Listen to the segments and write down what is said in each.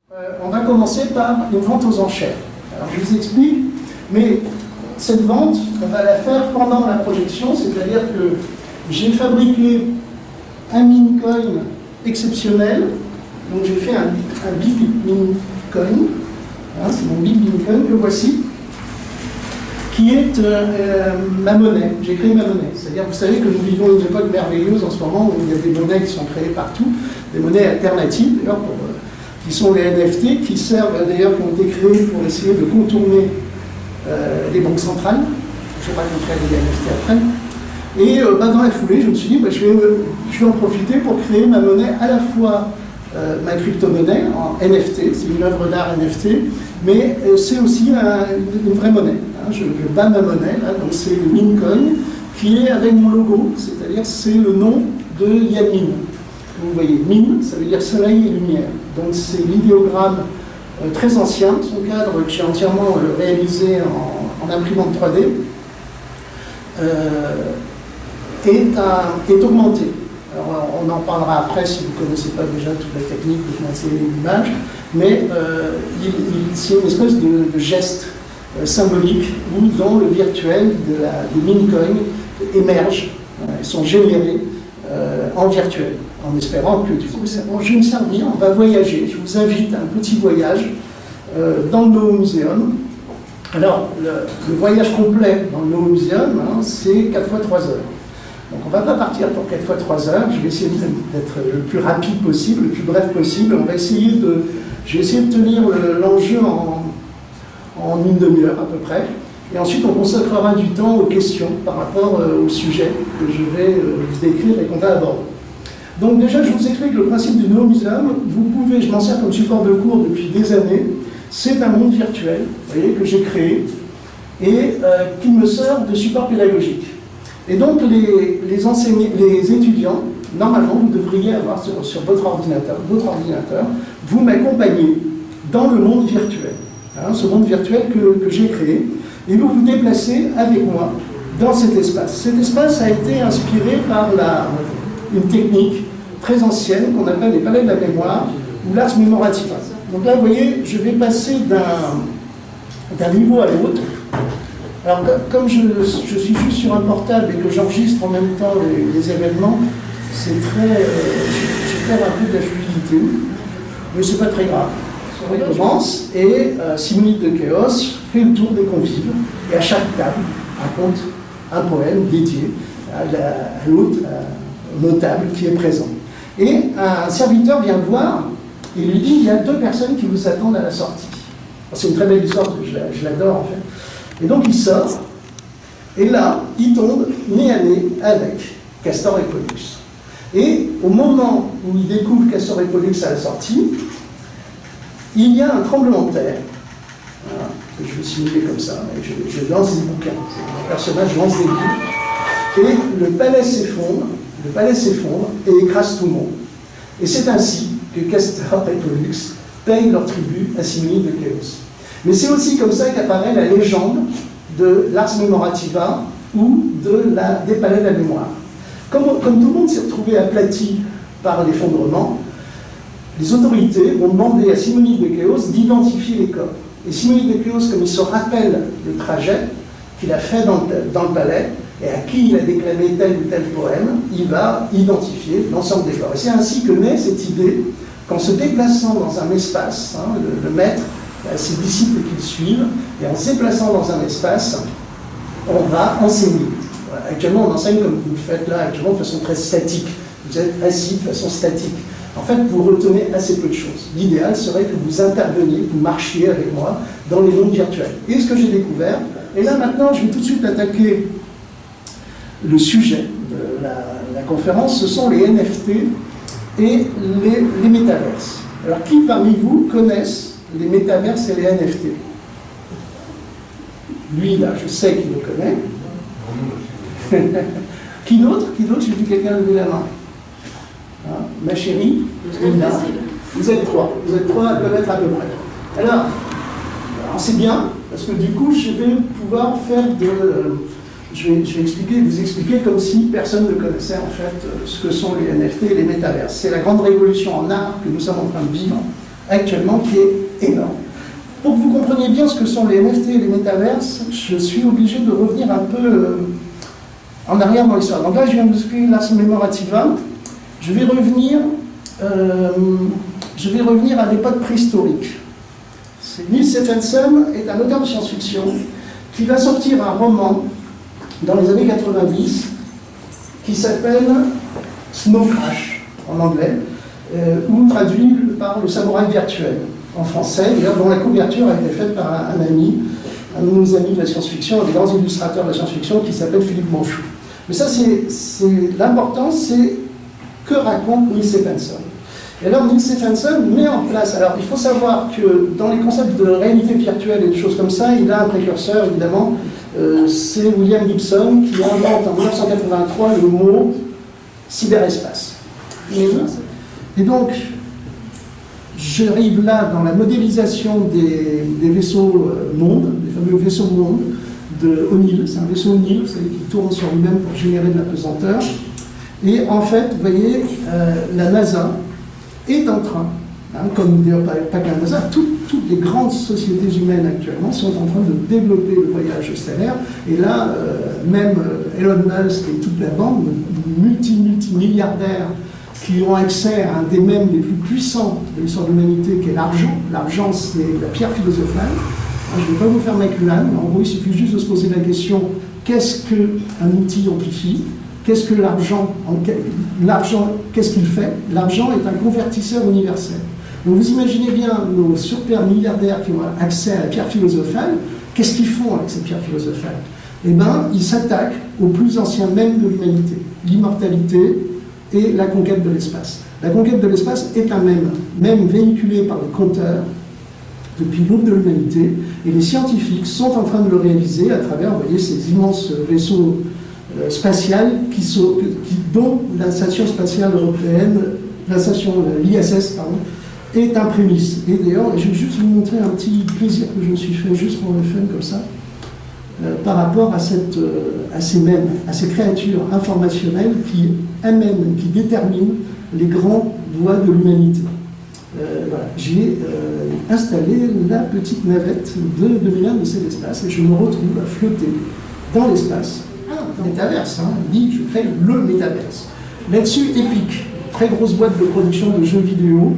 On va commencer par une vente aux enchères. Alors je vous explique, mais cette vente, on va la faire pendant la projection, c'est-à-dire que j'ai fabriqué un meme coin exceptionnel, donc j'ai fait un big meme coin, c'est mon big meme coin que voici, qui est ma monnaie. J'ai créé ma monnaie. C'est-à-dire, vous savez que nous vivons une époque merveilleuse en ce moment où il y a des monnaies qui sont créées partout, des monnaies alternatives, d'ailleurs, qui sont les NFT, qui servent d'ailleurs, qui ont été créées pour essayer de contourner les banques centrales. Je vais raconter les NFT après. Et dans la foulée, je me suis dit, je vais en profiter pour créer ma monnaie, à la fois ma crypto-monnaie en NFT, c'est une œuvre d'art NFT, mais c'est aussi une vraie monnaie. Je bats ma monnaie, là, donc c'est le meme coin, qui est avec mon logo, c'est-à-dire c'est le nom de Yamin. Vous voyez, mime, ça veut dire soleil et lumière. Donc c'est l'idéogramme très ancien, son cadre que j'ai entièrement réalisé en imprimante 3D, est augmenté. Alors, on en parlera après si vous ne connaissez pas déjà toute la technique de financer l'image, mais c'est une espèce de geste symbolique où dans le virtuel des meme coins émergent, ils sont générés en virtuel, en espérant que du coup, je vais me servir, on va voyager. Je vous invite à un petit voyage dans le No Museum. Alors, le voyage complet dans le No Museum, c'est 4 fois 3 heures. Donc on ne va pas partir pour 4 fois 3 heures, je vais essayer d'être le plus rapide possible, le plus bref possible. Je vais essayer de tenir l'enjeu en une demi-heure à peu près. Et ensuite on consacrera du temps aux questions par rapport au sujet que je vais vous décrire et qu'on va aborder. Donc déjà je vous explique le principe du No Museum. Vous pouvez, je m'en sers comme support de cours depuis des années. C'est un monde virtuel, vous voyez, que j'ai créé et qui me sert de support pédagogique. Et donc les étudiants, normalement, vous devriez avoir sur votre ordinateur, vous m'accompagnez dans le monde virtuel, ce monde virtuel que j'ai créé, et vous vous déplacez avec moi dans cet espace. Cet espace a été inspiré par une technique très ancienne qu'on appelle les palais de la mémoire, ou l'ars memorativa. Donc là, vous voyez, je vais passer d'un niveau à l'autre. Alors, comme je suis juste sur un portable et que j'enregistre en même temps les événements, c'est très... je perds un peu de la fluidité, mais c'est pas très grave. On commence et 6 minutes de chaos fait le tour des convives et à chaque table raconte un poème dédié à l'hôte notable qui est présent. Et un serviteur vient le voir et lui dit, il y a 2 personnes qui vous attendent à la sortie. C'est une très belle histoire, je l'adore en fait. Et donc il sort, et là, il tombe nez à nez avec Castor et Pollux. Et au moment où il découvre Castor et Pollux à la sortie, il y a un tremblement de terre, voilà, que je vais simuler comme ça, et je lance des bouquins, mon personnage lance des livres, et le palais s'effondre et écrase tout le monde. Et c'est ainsi que Castor et Pollux payent leur tribut à 6 minutes de chaos. Mais c'est aussi comme ça qu'apparaît la légende de l'ars memorativa ou des palais de la mémoire. Comme tout le monde s'est retrouvé aplati par l'effondrement, les autorités ont demandé à Simonide de Kéos d'identifier les corps. Et Simonide de Kéos, comme il se rappelle le trajet qu'il a fait dans le palais et à qui il a déclamé tel ou tel poème, il va identifier l'ensemble des corps. Et c'est ainsi que naît cette idée qu'en se déplaçant dans un espace, le maître à ses disciples qui le suivent, et en se déplaçant dans un espace, on va enseigner. Voilà. Actuellement, on enseigne comme vous le faites là, actuellement de façon très statique. Vous êtes assis de façon statique. En fait, vous retenez assez peu de choses. L'idéal serait que vous interveniez, vous marchiez avec moi dans les mondes virtuels. Et ce que j'ai découvert, et là maintenant, je vais tout de suite attaquer le sujet de la conférence, ce sont les NFT et les métaverses. Alors, qui parmi vous connaissent les métaverses et les NFT? Lui, là, je sais qu'il le connaît. Qui d'autre? J'ai vu quelqu'un lever la main. Ma chérie, Linda. Vous êtes 3 à connaître à peu près. Alors c'est bien, parce que du coup, je vais pouvoir faire je vais vous expliquer comme si personne ne connaissait en fait ce que sont les NFT et les métaverses. C'est la grande révolution en art que nous sommes en train de vivre actuellement qui est énorme. Pour que vous compreniez bien ce que sont les NFT et les métaverses, je suis obligé de revenir un peu en arrière dans l'histoire. Donc là, je viens de vous expliquer l'Ars Memorativa. Je vais revenir à l'époque préhistorique. Neil Stephenson est un auteur de science-fiction qui va sortir un roman dans les années 90 qui s'appelle Snow Crash en anglais, ou traduit par Le Samouraï virtuel en français, dont la couverture a été faite par un ami, un de nos amis de la science-fiction, un des grands illustrateurs de la science-fiction qui s'appelle Philippe Manchou. Mais ça, l'important, c'est que raconte Neil Stephenson. Et alors, Neil Stephenson met en place... Alors, il faut savoir que dans les concepts de réalité virtuelle et des choses comme ça, il a un précurseur, évidemment, c'est William Gibson, qui invente en 1983 le mot cyberespace. Et donc, j'arrive là dans la modélisation des vaisseaux mondes, des fameux vaisseaux mondes de O'Neill. C'est un vaisseau O'Neill, vous savez, qui tourne sur lui-même pour générer de la pesanteur. Et en fait, vous voyez, la NASA est en train, comme d'ailleurs pas que la NASA, toutes les grandes sociétés humaines actuellement sont en train de développer le voyage stellaire. Et là, même Elon Musk et toute la bande, multimilliardaires, qui ont accès à un des mèmes les plus puissants de l'histoire de l'humanité, qui est l'argent. L'argent, c'est la pierre philosophale. Je ne vais pas vous faire McLuhan, mais en gros, il suffit juste de se poser la question, qu'est-ce qu'un outil amplifie? Qu'est-ce que l'argent, qu'est-ce qu'il fait? L'argent est un convertisseur universel. Donc vous imaginez bien nos super milliardaires qui ont accès à la pierre philosophale, qu'est-ce qu'ils font avec cette pierre philosophale? Eh bien, ils s'attaquent au plus ancien mème de l'humanité, l'immortalité et la conquête de l'espace. La conquête de l'espace est un mème véhiculé par les conteurs depuis l'aube de l'humanité, et les scientifiques sont en train de le réaliser à travers, vous voyez, ces immenses vaisseaux spatiales dont la station spatiale européenne, la station l'ISS, pardon, est un prémisse. Et d'ailleurs, je vais juste vous montrer un petit plaisir que je me suis fait juste pour le fun comme ça, par rapport à ces créatures informationnelles qui amènent, qui déterminent les grandes voies de l'humanité. Voilà. J'ai installé la petite navette de 2001 de l'espace et je me retrouve à flotter dans l'espace. Métaverse, il dit je fais le métaverse. Là-dessus, Epic, très grosse boîte de production de jeux vidéo,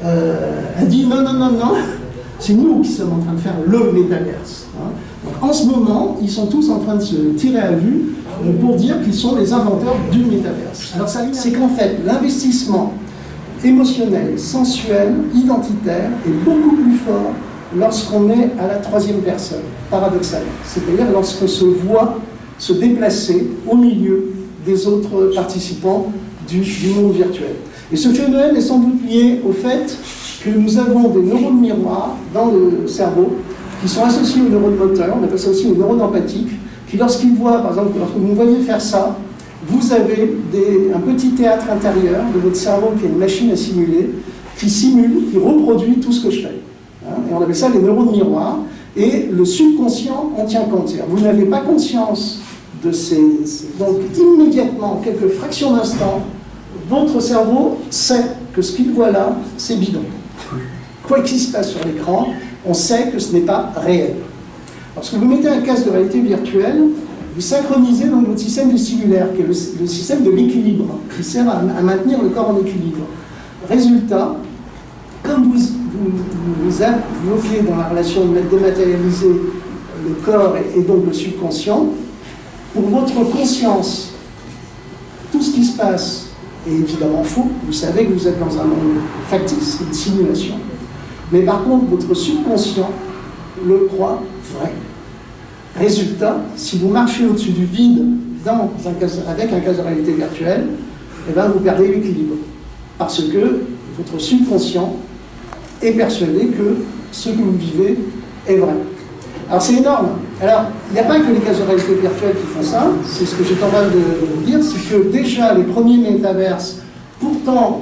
a dit non, c'est nous qui sommes en train de faire le métaverse. Donc, en ce moment, ils sont tous en train de se tirer à vue pour dire qu'ils sont les inventeurs du métaverse. Alors ça, c'est qu'en fait, l'investissement émotionnel, sensuel, identitaire est beaucoup plus fort lorsqu'on est à la troisième personne, paradoxalement. C'est-à-dire lorsqu'on se voit se déplacer au milieu des autres participants du monde virtuel. Et ce phénomène est sans doute lié au fait que nous avons des neurones miroirs dans le cerveau qui sont associés aux neurones moteurs, on appelle ça aussi les neurones empathiques, qui lorsqu'ils voient, par exemple, lorsque vous me voyez faire ça, vous avez un petit théâtre intérieur de votre cerveau qui est une machine à simuler, qui simule, qui reproduit tout ce que je fais. Et on appelle ça les neurones miroirs, et le subconscient en tient compte. Vous n'avez pas conscience de ces... Donc immédiatement, en quelques fractions d'instant, votre cerveau sait que ce qu'il voit là, c'est bidon. Quoi qu'il se passe sur l'écran, on sait que ce n'est pas réel. Lorsque vous mettez un casque de réalité virtuelle, vous synchronisez donc votre système vestibulaire, qui est le système de l'équilibre, qui sert à maintenir le corps en équilibre. Résultat, comme vous invoquez dans la relation de dématérialiser le corps et donc le subconscient, pour votre conscience, tout ce qui se passe est évidemment faux. Vous savez que vous êtes dans un monde factice, une simulation. Mais par contre, votre subconscient le croit vrai. Résultat, si vous marchez au-dessus du vide avec un casque de réalité virtuelle, eh bien, vous perdez l'équilibre. Parce que votre subconscient est persuadé que ce que vous vivez est vrai. Alors c'est énorme. Alors, il n'y a pas que les casques de réalité virtuelle qui font ça, c'est ce que j'ai en train de vous dire, c'est que déjà les premiers métaverses, pourtant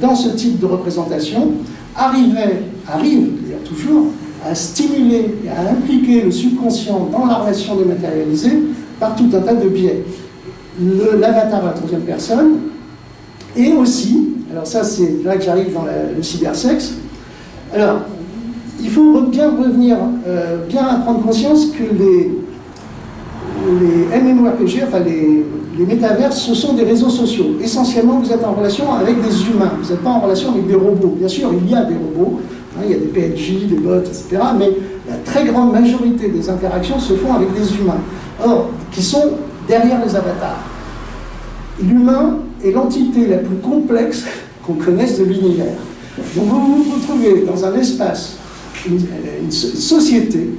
dans ce type de représentation, arrivent d'ailleurs toujours, à stimuler et à impliquer le subconscient dans la relation dématérialisée par tout un tas de biais. L'avatar à la troisième personne, et aussi, alors ça c'est là que j'arrive dans le cybersexe, Alors, il faut bien revenir, bien prendre conscience que les MMORPG, enfin les métaverses, ce sont des réseaux sociaux. Essentiellement, vous êtes en relation avec des humains, vous n'êtes pas en relation avec des robots. Bien sûr, il y a des robots, hein, il y a des PNJ, des bots, etc. Mais la très grande majorité des interactions se font avec des humains. Or, qui sont derrière les avatars. L'humain est l'entité la plus complexe qu'on connaisse de l'univers. Donc vous vous trouvez dans un espace, une société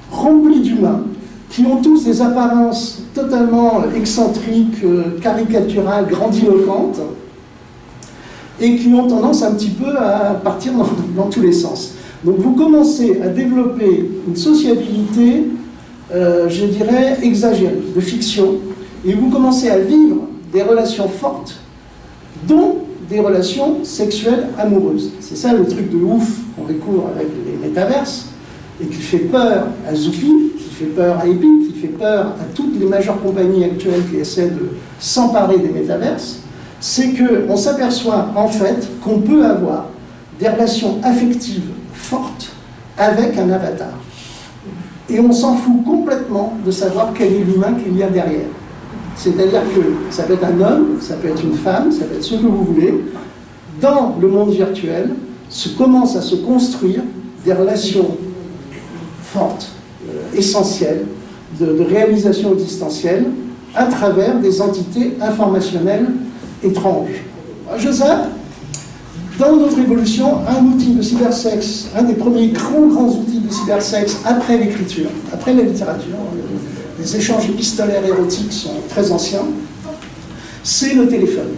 remplie d'humains qui ont tous des apparences totalement excentriques, caricaturales, grandiloquentes, et qui ont tendance un petit peu à partir dans tous les sens. Donc vous commencez à développer une sociabilité, je dirais, exagérée, de fiction, et vous commencez à vivre des relations fortes, dont des relations sexuelles amoureuses. C'est ça le truc de ouf qu'on découvre avec les métaverses, et qui fait peur à Zuki, qui fait peur à Epic, qui fait peur à toutes les majeures compagnies actuelles qui essaient de s'emparer des métaverses, c'est qu'on s'aperçoit en fait qu'on peut avoir des relations affectives fortes avec un avatar. Et on s'en fout complètement de savoir quel est l'humain qu'il y a derrière. C'est-à-dire que ça peut être un homme, ça peut être une femme, ça peut être ce que vous voulez. Dans le monde virtuel, commencent à se construire des relations fortes, essentielles, de réalisation existentielle, à travers des entités informationnelles étranges. Joseph, dans notre évolution, un outil de cybersexe, un des premiers grands outils de cybersexe après l'écriture, après la littérature, les échanges épistolaires érotiques sont très anciens, c'est le téléphone.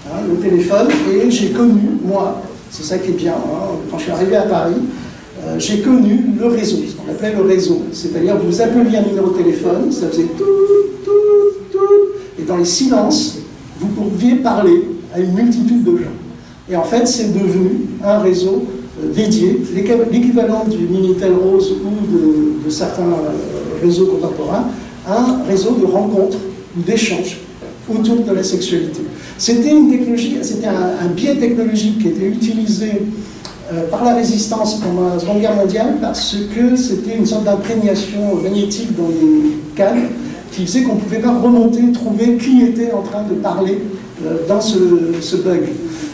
Hein, le téléphone, et j'ai connu, moi, c'est ça qui est bien, hein, quand je suis arrivé à Paris, j'ai connu le réseau, ce qu'on appelait le réseau. C'est-à-dire vous appeliez un numéro de téléphone, ça faisait tout, et dans les silences, vous pouviez parler à une multitude de gens. Et en fait, c'est devenu un réseau dédié, l'équivalent du Minitel Rose ou de certains réseaux contemporains, un réseau de rencontres ou d'échanges autour de la sexualité. C'était une technologie, c'était un biais technologique qui était utilisé par la résistance pendant la Seconde Guerre mondiale parce que c'était une sorte d'imprégnation magnétique dans les câbles qui faisait qu'on ne pouvait pas remonter, trouver qui était en train de parler dans ce bug.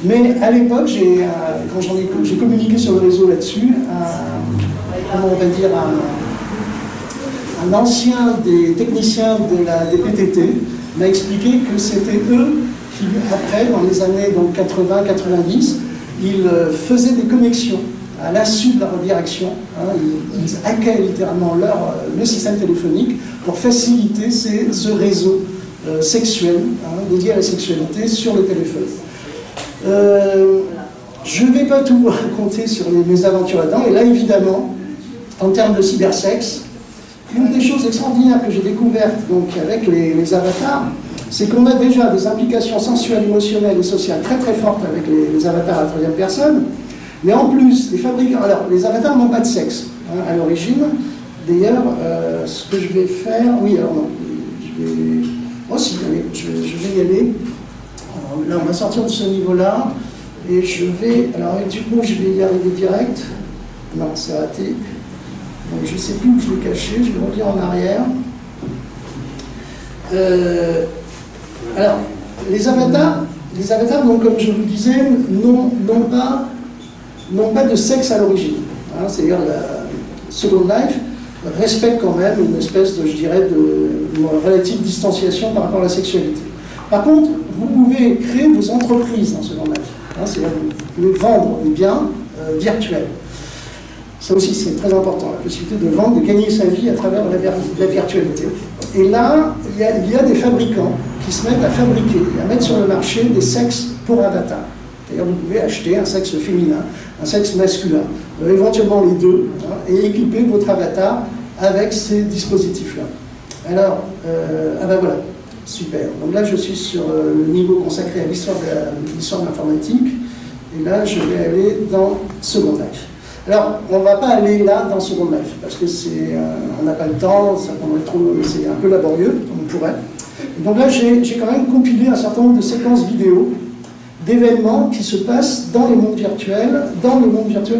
Mais à l'époque, quand j'ai communiqué sur le réseau là-dessus, comment on va dire, un ancien des techniciens des PTT m'a expliqué que c'était eux qui, après, dans les années 80-90, ils faisaient des connexions à l'insu de la redirection. Hein, ils hackaient littéralement le système téléphonique pour faciliter ce réseau sexuel, hein, dédié à la sexualité sur le téléphone. Je ne vais pas tout vous raconter sur mes aventures là-dedans, et là, évidemment, en termes de cybersexe, une des choses extraordinaires que j'ai découvertes donc, avec les avatars, c'est qu'on a déjà des implications sensuelles, émotionnelles et sociales très très fortes avec les avatars à la troisième personne, mais en plus, les fabricants, alors les avatars n'ont pas de sexe hein, à l'origine. D'ailleurs, ce que je vais faire, oui, alors non, je vais, si, allez, je vais y aller. Alors, là, on va sortir de ce niveau-là, et je vais, alors du coup, je vais y arriver direct. Non, c'est raté. Donc, je ne sais plus où je l'ai caché, je vais revenir en arrière. Alors, les avatars, donc, comme je vous disais, n'ont pas de sexe à l'origine. Hein, c'est-à-dire, Second Life respecte quand même une espèce de, je dirais, de relative distanciation par rapport à la sexualité. Par contre, vous pouvez créer vos entreprises dans Second Life. Hein, c'est-à-dire, vous pouvez vendre des biens virtuels. Ça aussi, c'est très important, la possibilité de vendre, de gagner sa vie à travers la virtualité. Et là, il y a des fabricants qui se mettent à fabriquer, à mettre sur le marché des sexes pour avatar. C'est-à-dire vous pouvez acheter un sexe féminin, un sexe masculin, éventuellement les deux, hein, et équiper votre avatar avec ces dispositifs-là. Alors, ah ben voilà, super. Donc là, je suis sur le niveau consacré à l'histoire de l'informatique, et là, je vais aller dans Second Life. Alors, on ne va pas aller là dans Second Life, parce que on n'a pas le temps, c'est un peu laborieux, on pourrait. Et donc là, j'ai quand même compilé un certain nombre de séquences vidéo d'événements qui se passent dans le monde virtuel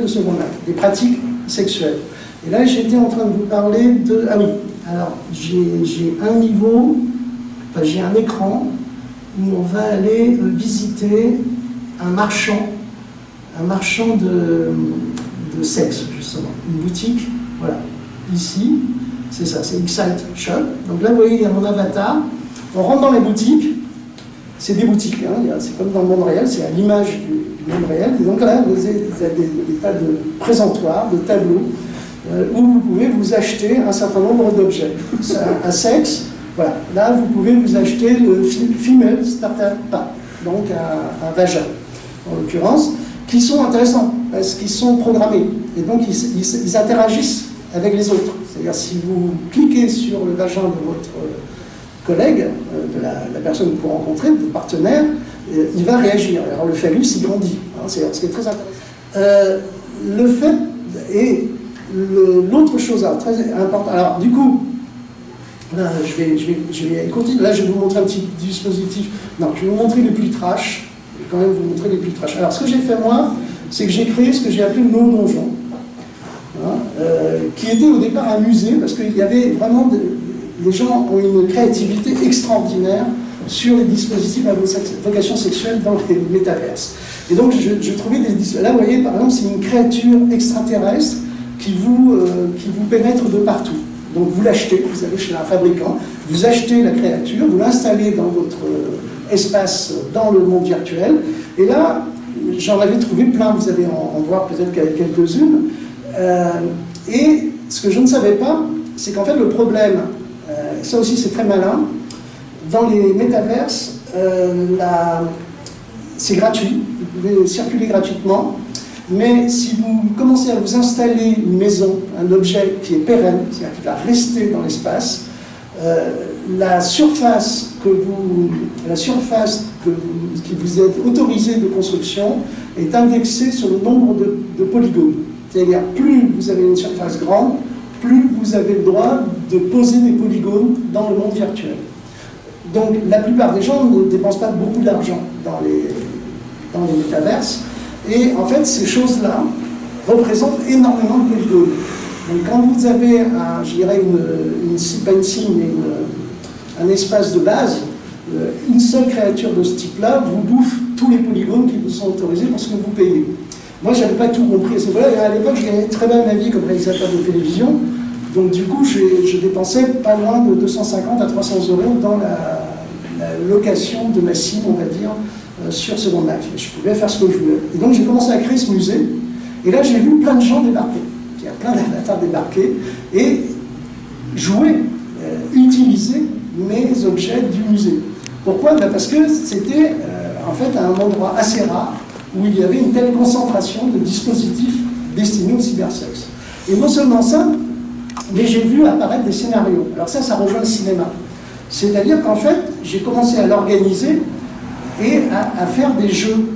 de Second Life, des pratiques sexuelles. Et là, j'étais en train de vous parler de... Ah oui, alors j'ai un niveau, enfin j'ai un écran où on va aller visiter un marchand de sexe, justement, une boutique, voilà, ici, c'est ça, c'est Excite Shop. Donc là, vous voyez, il y a mon avatar, on rentre dans les boutiques, c'est des boutiques, hein, c'est comme dans le monde réel, c'est à l'image du monde réel, et donc là, vous avez des tas de présentoirs, de tableaux, où vous pouvez vous acheter un certain nombre d'objets. Un sexe, voilà, là, vous pouvez vous acheter le Female Starter Pack, donc un vagin, en l'occurrence, qui sont intéressants, parce qu'ils sont programmés, et donc ils interagissent avec les autres. C'est-à-dire, si vous cliquez sur le vagin de votre collègue, de la personne que vous rencontrez, de votre partenaire, il va réagir. Alors le phallus, il grandit, hein, c'est ce qui est très intéressant. Le fait, et l'autre chose très importante, alors du coup, là, je vais continuer, là je vais vous montrer un petit dispositif, non, je vais vous montrer les plus trash. Quand même vous montrer les plus trash. Alors, ce que j'ai fait moi, c'est que j'ai créé ce que j'ai appelé No Donjon, hein, qui était au départ un musée, parce qu'il y avait vraiment les gens ont une créativité extraordinaire sur les dispositifs à vocation sexuelle dans les métaverses. Et donc, je trouvais des... Là, vous voyez, par exemple, c'est une créature extraterrestre qui vous pénètre de partout. Donc, vous l'achetez, vous allez chez un fabricant, vous achetez la créature, vous l'installez dans votre espace dans le monde virtuel, et là, j'en avais trouvé plein, vous allez en voir peut-être quelques-unes, et ce que je ne savais pas, c'est qu'en fait le problème, ça aussi c'est très malin, dans les métaverses, c'est gratuit, vous pouvez circuler gratuitement, mais si vous commencez à vous installer une maison, un objet qui est pérenne, c'est-à-dire qui va rester dans l'espace, la surface qui vous est autorisée de construction est indexée sur le nombre de polygones. C'est-à-dire, plus vous avez une surface grande, plus vous avez le droit de poser des polygones dans le monde virtuel. Donc, la plupart des gens ne dépensent pas beaucoup d'argent dans les métaverses, et en fait, ces choses-là représentent énormément de polygones. Donc, quand vous avez, je dirais, pas une sim, mais un espace de base, une seule créature de ce type-là vous bouffe tous les polygones qui vous sont autorisés pour ce que vous payez. Moi, je n'avais pas tout compris à ce niveau-là, et à l'époque, je gagnais très bien ma vie comme réalisateur de télévision, donc du coup, je dépensais pas loin de 250 à 300 euros dans la location de ma sim, on va dire, sur Second Life. Et je pouvais faire ce que je voulais. Et donc, j'ai commencé à créer ce musée, et là, j'ai vu plein de gens débarquer. Il y a plein d'avatars débarquer et jouer, utiliser mes objets du musée. Pourquoi? Parce que c'était en fait un endroit assez rare où il y avait une telle concentration de dispositifs destinés au cybersexe. Et non seulement ça, mais j'ai vu apparaître des scénarios. Alors ça rejoint le cinéma. C'est-à-dire qu'en fait, j'ai commencé à l'organiser et à faire des jeux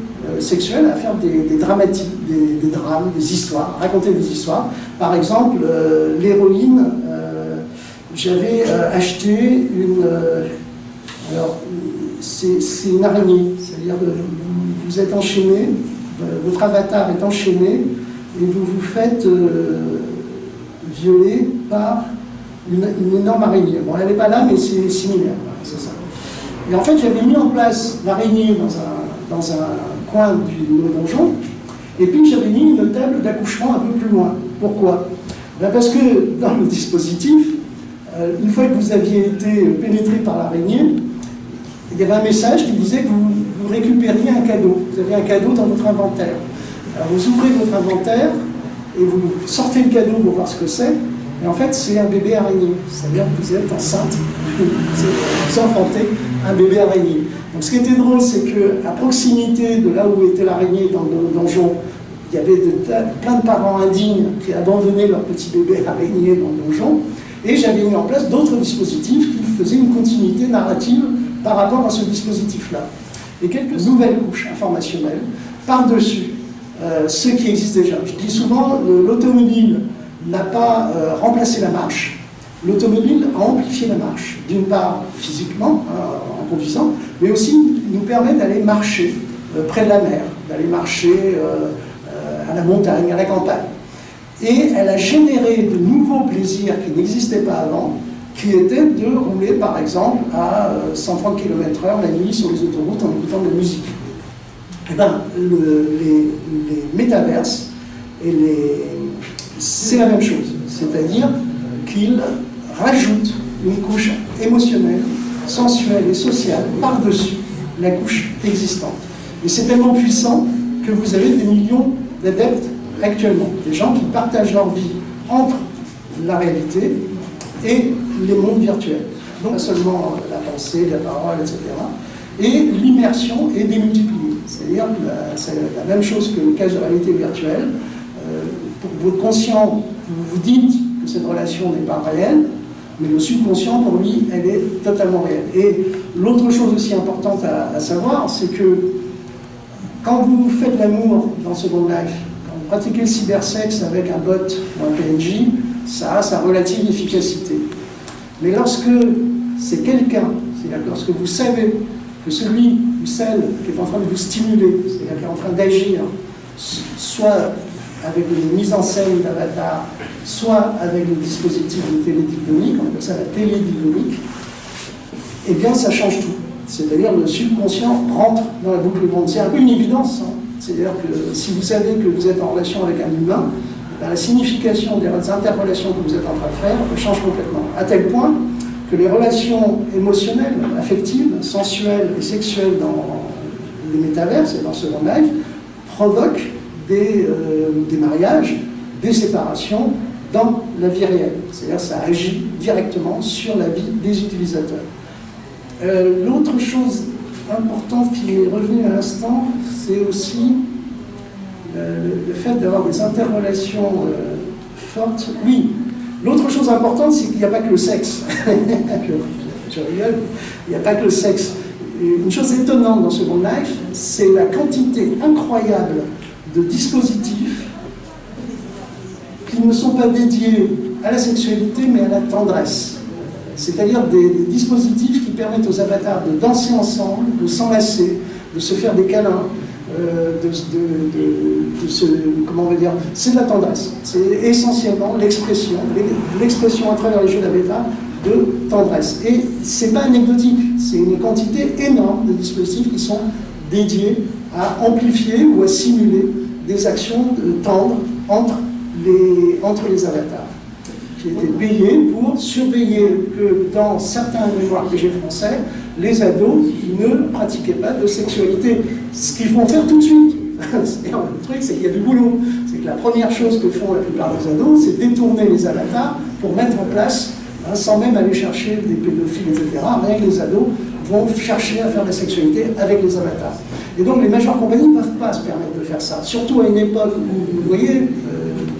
sexuels, à faire des dramatiques, des drames, des histoires, raconter des histoires. Par exemple, l'héroïne, j'avais acheté une... alors, c'est une araignée, c'est-à-dire que vous êtes enchaîné, votre avatar est enchaîné, et vous vous faites violer par une énorme araignée. Bon, elle n'est pas là, mais c'est similaire, c'est ça. Et en fait, j'avais mis en place l'araignée dans un coin du donjon, et puis j'avais mis une table d'accouchement un peu plus loin. Pourquoi? Ben parce que dans le dispositif, une fois que vous aviez été pénétré par l'araignée, il y avait un message qui disait que vous récupériez un cadeau. Vous avez un cadeau dans votre inventaire. Alors vous ouvrez votre inventaire et vous sortez le cadeau pour voir ce que c'est. Et en fait, c'est un bébé araignée. C'est-à-dire que vous êtes enceinte, vous enfantez un bébé araignée. Donc ce qui était drôle, c'est qu'à proximité de là où était l'araignée dans le donjon, il y avait plein de parents indignes qui abandonnaient leur petit bébé araignée dans le donjon. Et j'avais mis en place d'autres dispositifs qui faisaient une continuité narrative par rapport à ce dispositif-là. Et quelques nouvelles couches informationnelles par-dessus ce qui existe déjà. Je dis souvent, l'automobile n'a pas remplacé la marche, l'automobile a amplifié la marche, d'une part physiquement, en conduisant, mais aussi nous permet d'aller marcher près de la mer, d'aller marcher à la montagne, à la campagne. Et elle a généré de nouveaux plaisirs qui n'existaient pas avant, qui était de rouler par exemple à 130 km/h la nuit sur les autoroutes en écoutant de la musique. Eh bien, les métaverses, c'est la même chose, c'est-à-dire qu'ils rajoutent une couche émotionnelle, sensuelle et sociale par-dessus la couche existante. Et c'est tellement puissant que vous avez des millions d'adeptes actuellement, des gens qui partagent leur vie entre la réalité et les mondes virtuels. Donc, pas seulement la pensée, la parole, etc. Et l'immersion est démultipliée. C'est-à-dire que c'est la même chose que le cas de réalité virtuelle. Pour votre conscient, vous vous dites que cette relation n'est pas réelle, mais le subconscient, pour lui, elle est totalement réelle. Et l'autre chose aussi importante à savoir, c'est que quand vous faites l'amour dans Second Life, quand vous pratiquez le cybersexe avec un bot ou un PNJ, ça a sa relative efficacité. Mais lorsque c'est quelqu'un, c'est-à-dire lorsque vous savez que celui ou celle qui est en train de vous stimuler, c'est-à-dire qui est en train d'agir, soit avec une mise en scène d'avatar, soit avec le dispositif de télédiclonique, on appelle ça la télédiclonique, eh bien ça change tout. C'est-à-dire le subconscient rentre dans la boucle ronde. C'est un peu une évidence. Hein. C'est-à-dire que si vous savez que vous êtes en relation avec un humain, la signification des interrelations que vous êtes en train de faire change complètement. À tel point que les relations émotionnelles, affectives, sensuelles et sexuelles dans les métaverses et dans Second Life provoquent des mariages, des séparations dans la vie réelle. C'est-à-dire que ça agit directement sur la vie des utilisateurs. L'autre chose importante qui est revenue à l'instant, c'est aussi le fait d'avoir des interrelations fortes. Oui, l'autre chose importante, c'est qu'il n'y a pas que le sexe. Je rigole, il n'y a pas que le sexe. Une chose étonnante dans Second Life, c'est la quantité incroyable de dispositifs qui ne sont pas dédiés à la sexualité, mais à la tendresse. C'est-à-dire des dispositifs qui permettent aux avatars de danser ensemble, de s'enlacer, de se faire des câlins, comment on va dire, c'est de la tendresse. C'est essentiellement l'expression à travers les jeux d'avatar de tendresse. Et c'est pas anecdotique, c'est une quantité énorme de dispositifs qui sont dédiés à amplifier ou à simuler des actions tendres entre les avatars. Qui étaient payés pour surveiller que dans certains MMORPG français, les ados ne pratiquaient pas de sexualité. Ce qu'ils vont faire tout de suite. Le truc, c'est qu'il y a du boulot. C'est que la première chose que font la plupart des ados, c'est détourner les avatars pour mettre en place, sans même aller chercher des pédophiles, etc. Rien que les ados vont chercher à faire de la sexualité avec les avatars. Et donc les majeures compagnies ne peuvent pas se permettre de faire ça. Surtout à une époque où, vous voyez,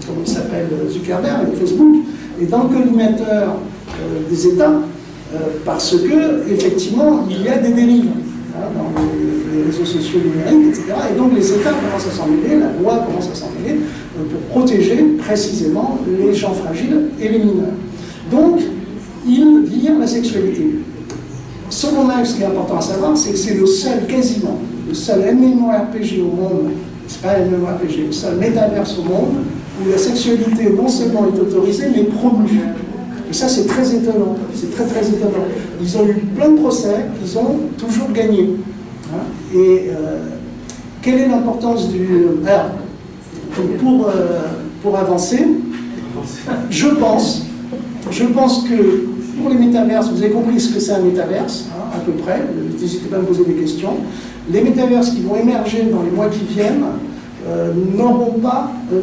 comment il s'appelle, Zuckerberg avec Facebook, et dans le collimateur des États, parce que, effectivement, il y a des dérives dans les réseaux sociaux numériques, etc. Et donc les États commencent à s'en mêler, la loi commence à s'en mêler, pour protéger précisément les gens fragiles et les mineurs. Donc, ils virent la sexualité. Selon Life, ce qui est important à savoir, c'est que c'est le seul, quasiment, le seul MMORPG au monde, c'est pas un MMORPG, le seul métaverse au monde, où la sexualité non seulement est autorisée, mais promue. Et ça, c'est très étonnant. C'est très, très étonnant. Ils ont eu plein de procès qu'ils ont toujours gagnés. Hein. Et quelle est l'importance du... Alors, pour avancer, je pense que pour les métaverses, vous avez compris ce que c'est un métaverse, hein, à peu près. N'hésitez pas à me poser des questions. Les métaverses qui vont émerger dans les mois qui viennent,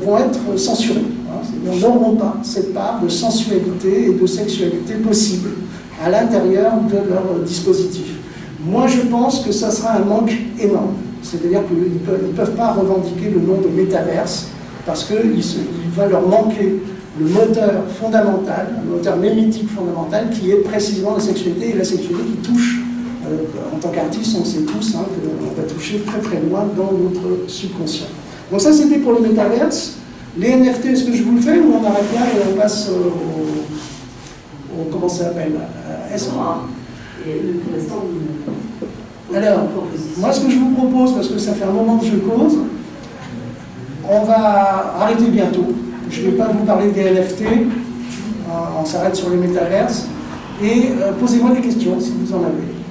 vont être censurés. Hein, n'auront pas cette part de sensualité et de sexualité possible à l'intérieur de leur dispositif. Moi, je pense que ça sera un manque énorme. C'est-à-dire qu'ils ne peuvent pas revendiquer le nom de métaverse parce qu'il va leur manquer le moteur fondamental, le moteur mémétique fondamental qui est précisément la sexualité, et la sexualité qui touche, en tant qu'artiste, on sait tous hein, qu'on va toucher très très loin dans notre subconscient. Donc ça, c'était pour le métaverse. Les NFT, est-ce que je vous le fais ou on arrête là et on passe au comment ça s'appelle? Et pour l'instant, Alors, moi ce que je vous propose, parce que ça fait un moment que je cause, on va arrêter bientôt. Je ne vais pas vous parler des NFT, on s'arrête sur les métaverses, et posez-moi des questions si vous en avez.